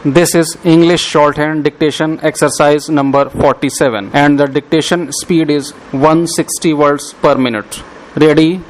This is English Shorthand Dictation exercise number 47 and the dictation speed is 160 words per minute. Ready?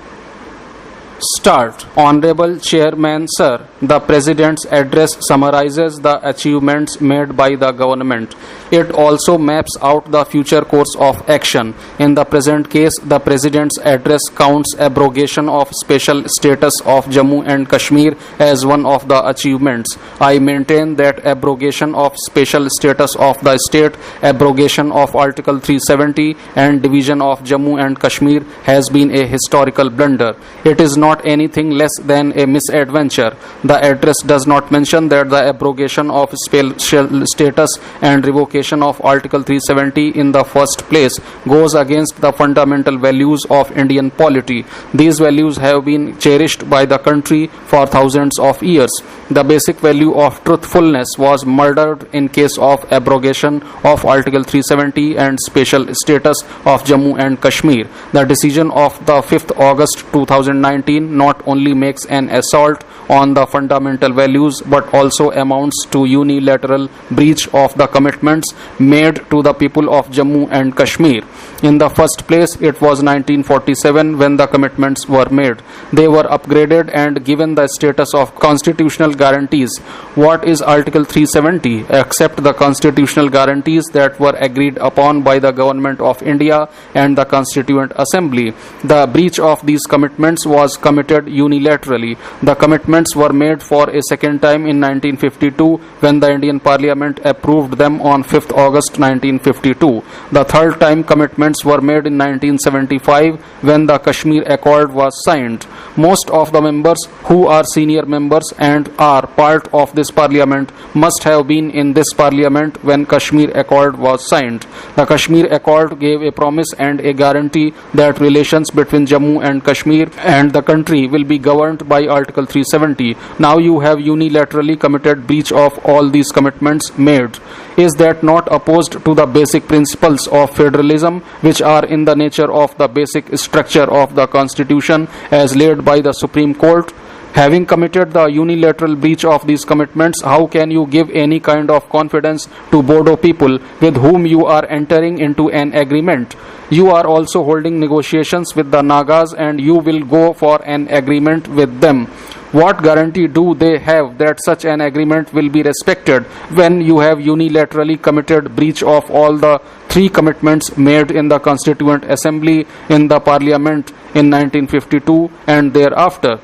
Start. Honorable Chairman Sir, the President's address summarizes the achievements made by the government. It also maps out the future course of action. In the present case, the President's address counts abrogation of special status of Jammu and Kashmir as one of the achievements. I maintain that abrogation of special status of the state, abrogation of Article 370 and division of Jammu and Kashmir has been a historical blunder. It is not anything less than a misadventure. The address does not mention that the abrogation of special status and revocation of Article 370 in the first place goes against the fundamental values of Indian polity. These values have been cherished by the country for thousands of years. The basic value of truthfulness was murdered in case of abrogation of Article 370 and special status of Jammu and Kashmir. The decision of the 5th August 2019 not only makes an assault on the fundamental values but also amounts to unilateral breach of the commitments made to the people of Jammu and Kashmir. In the first place, it was 1947 when the commitments were made. They were upgraded and given the status of constitutional guarantees. What is Article 370 except the constitutional guarantees that were agreed upon by the Government of India and the Constituent Assembly? The breach of these commitments was committed unilaterally. The commitments were made for a second time in 1952 when the Indian Parliament approved them on 5th August 1952. The third time commitments were made in 1975 when the Kashmir Accord was signed. Most of the members who are senior members and are part of this Parliament must have been in this Parliament when Kashmir Accord was signed. The Kashmir Accord gave a promise and a guarantee that relations between Jammu and Kashmir and the country will be governed by Article 370. Now you have unilaterally committed breach of all these commitments made. Is that not opposed to the basic principles of federalism, which are in the nature of the basic structure of the Constitution as laid by the Supreme Court? Having committed the unilateral breach of these commitments, how can you give any kind of confidence to Bodo people with whom you are entering into an agreement? You are also holding negotiations with the Nagas and you will go for an agreement with them. What guarantee do they have that such an agreement will be respected when you have unilaterally committed breach of all the three commitments made in the Constituent Assembly, in the Parliament in 1952 and thereafter?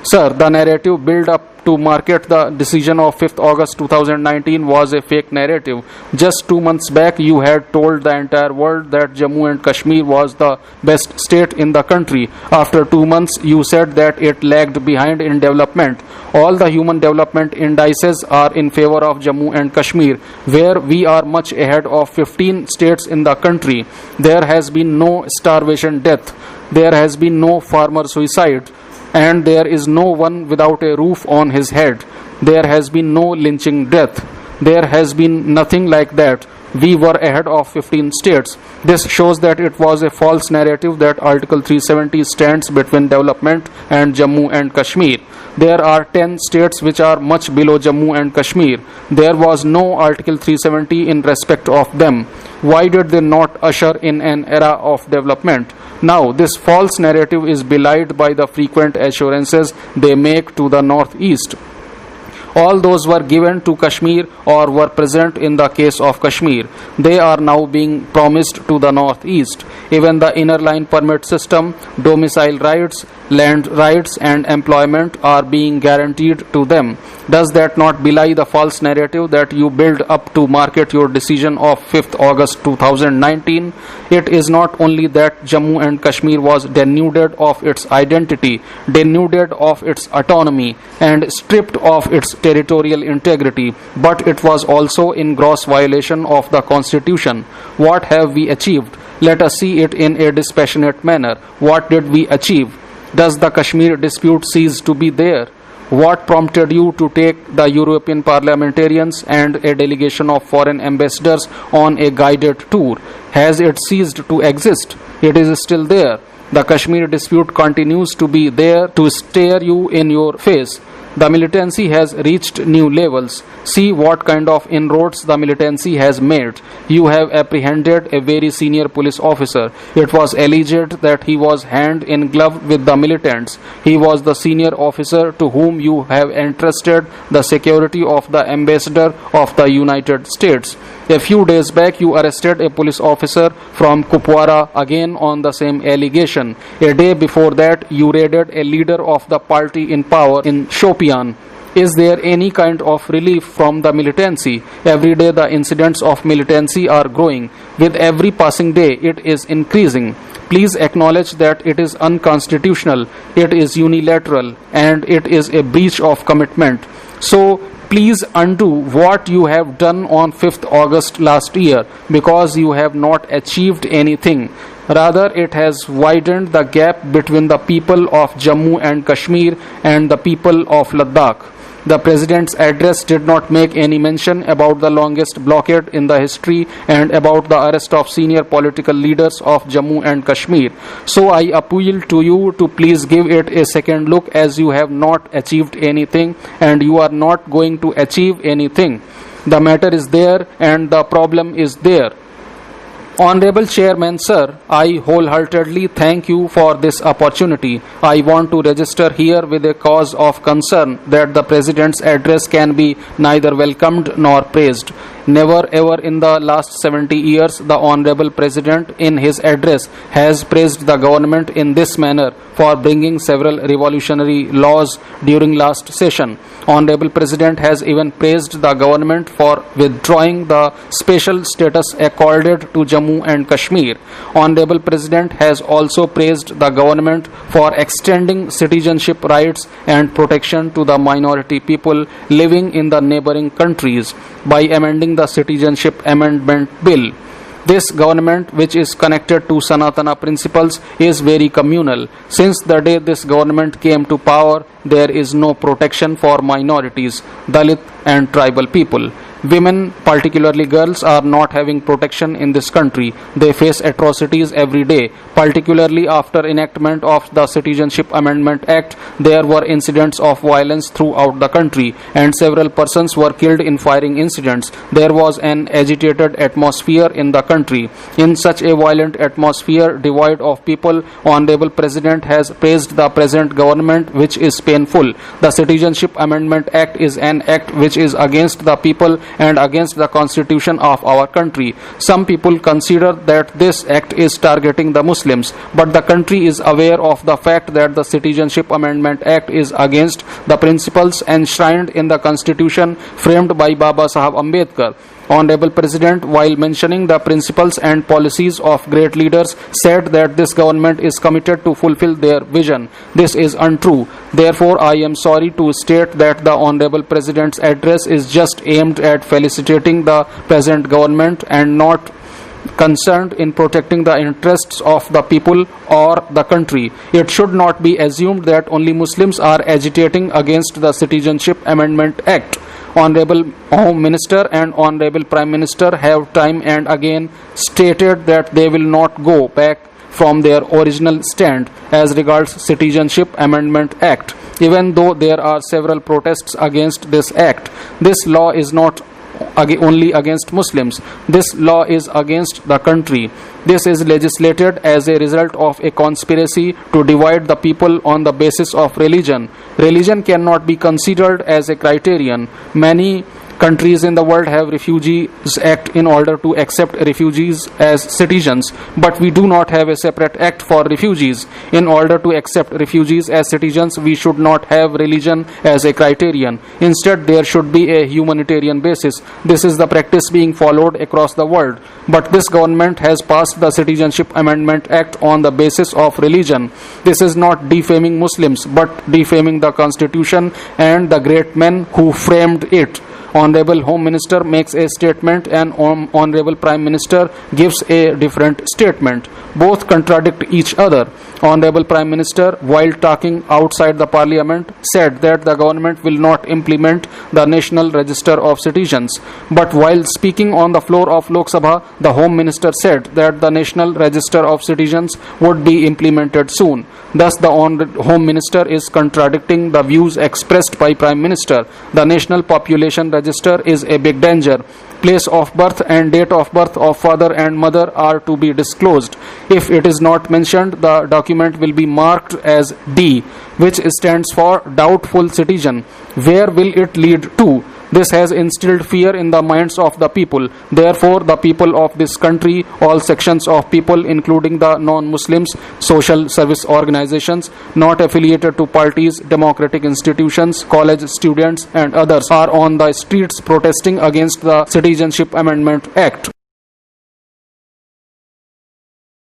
Sir, the narrative built up to market the decision of 5th August 2019 was a fake narrative. Just 2 months back, you had told the entire world that Jammu and Kashmir was the best state in the country. After 2 months, you said that it lagged behind in development. All the human development indices are in favor of Jammu and Kashmir, where we are much ahead of 15 states in the country. There has been no starvation death. There has been no farmer suicide. And there is no one without a roof on his head. There has been no lynching death. There has been nothing like that. We were ahead of 15 states. This shows that it was a false narrative that Article 370 stands between development and Jammu and Kashmir. There are 10 states which are much below Jammu and Kashmir. There was no Article 370 in respect of them. Why did they not usher in an era of development? Now, this false narrative is belied by the frequent assurances they make to the Northeast. All those were given to Kashmir or were present in the case of Kashmir. They are now being promised to the Northeast. Even the inner line permit system, domicile rights, land rights and employment are being guaranteed to them. Does that not belie the false narrative that you build up to market your decision of 5th August 2019? It is not only that Jammu and Kashmir was denuded of its identity, denuded of its autonomy and stripped of its territorial integrity, but it was also in gross violation of the Constitution. What have we achieved? Let us see it in a dispassionate manner. What did we achieve? Does the Kashmir dispute cease to be there? What prompted you to take the European parliamentarians and a delegation of foreign ambassadors on a guided tour? Has it ceased to exist? It is still there. The Kashmir dispute continues to be there to stare you in your face. The militancy has reached new levels. See what kind of inroads the militancy has made. You have apprehended a very senior police officer. It was alleged that he was hand in glove with the militants. He was the senior officer to whom you have entrusted the security of the ambassador of the United States. A few days back, you arrested a police officer from Kupwara again on the same allegation. A day before that, you raided a leader of the party in power in Shopian. Is there any kind of relief from the militancy? Every day the incidents of militancy are growing. With every passing day, it is increasing. Please acknowledge that it is unconstitutional, it is unilateral, and it is a breach of commitment. So, please undo what you have done on 5th August last year, because you have not achieved anything. Rather, it has widened the gap between the people of Jammu and Kashmir and the people of Ladakh. The President's address did not make any mention about the longest blockade in the history and about the arrest of senior political leaders of Jammu and Kashmir. So I appeal to you to please give it a second look, as you have not achieved anything and you are not going to achieve anything. The matter is there and the problem is there. Honorable Chairman, sir, I wholeheartedly thank you for this opportunity. I want to register here with a cause of concern that the President's address can be neither welcomed nor praised. Never ever in the last 70 years the Honorable President in his address has praised the government in this manner for bringing several revolutionary laws during last session. Honorable President has even praised the government for withdrawing the special status accorded to Jammu and Kashmir. Honorable President has also praised the government for extending citizenship rights and protection to the minority people living in the neighboring countries by amending the Citizenship Amendment Bill. This government, which is connected to Sanatana principles, is very communal. Since the day this government came to power, there is no protection for minorities, Dalit and tribal people. Women, particularly girls, are not having protection in this country. They face atrocities every day. Particularly after enactment of the Citizenship Amendment Act, there were incidents of violence throughout the country and several persons were killed in firing incidents. There was an agitated atmosphere in the country. In such a violent atmosphere, devoid of people, Honorable President has praised the present government, which is painful. The Citizenship Amendment Act is an act which is against the people and against the constitution of our country. Some people consider that this act is targeting the Muslims, but the country is aware of the fact that the Citizenship Amendment Act is against the principles enshrined in the constitution framed by Baba Sahab Ambedkar. Honorable President, while mentioning the principles and policies of great leaders, said that this government is committed to fulfill their vision. This is untrue. Therefore, I am sorry to state that the Honorable President's address is just aimed at felicitating the present government and not concerned in protecting the interests of the people or the country. It should not be assumed that only Muslims are agitating against the Citizenship Amendment Act. Honorable Home Minister and Honorable Prime Minister have time and again stated that they will not go back from their original stand as regards Citizenship Amendment Act. Even though there are several protests against this act, this law is not only against Muslims. This law is against the country. This is legislated as a result of a conspiracy to divide the people on the basis of religion. Religion cannot be considered as a criterion. Many countries in the world have Refugees Act in order to accept refugees as citizens, but we do not have a separate act for refugees. In order to accept refugees as citizens, we should not have religion as a criterion. Instead, there should be a humanitarian basis. This is the practice being followed across the world. But this government has passed the Citizenship Amendment Act on the basis of religion. This is not defaming Muslims, but defaming the Constitution and the great men who framed it. Honorable Home Minister makes a statement and Honorable Prime Minister gives a different statement. Both contradict each other. Honorable Prime Minister, while talking outside the Parliament, said that the government will not implement the National Register of Citizens. But while speaking on the floor of Lok Sabha, the Home Minister said that the National Register of Citizens would be implemented soon. Thus, the Home Minister is contradicting the views expressed by Prime Minister. The National Population Register is a big danger. Place of birth and date of birth of father and mother are to be disclosed. If it is not mentioned, the document will be marked as D, which stands for doubtful citizen. Where will it lead to? This has instilled fear in the minds of the people. Therefore, the people of this country, all sections of people, including the non-Muslims, social service organizations, not affiliated to parties, democratic institutions, college students, and others, are on the streets protesting against the Citizenship Amendment Act.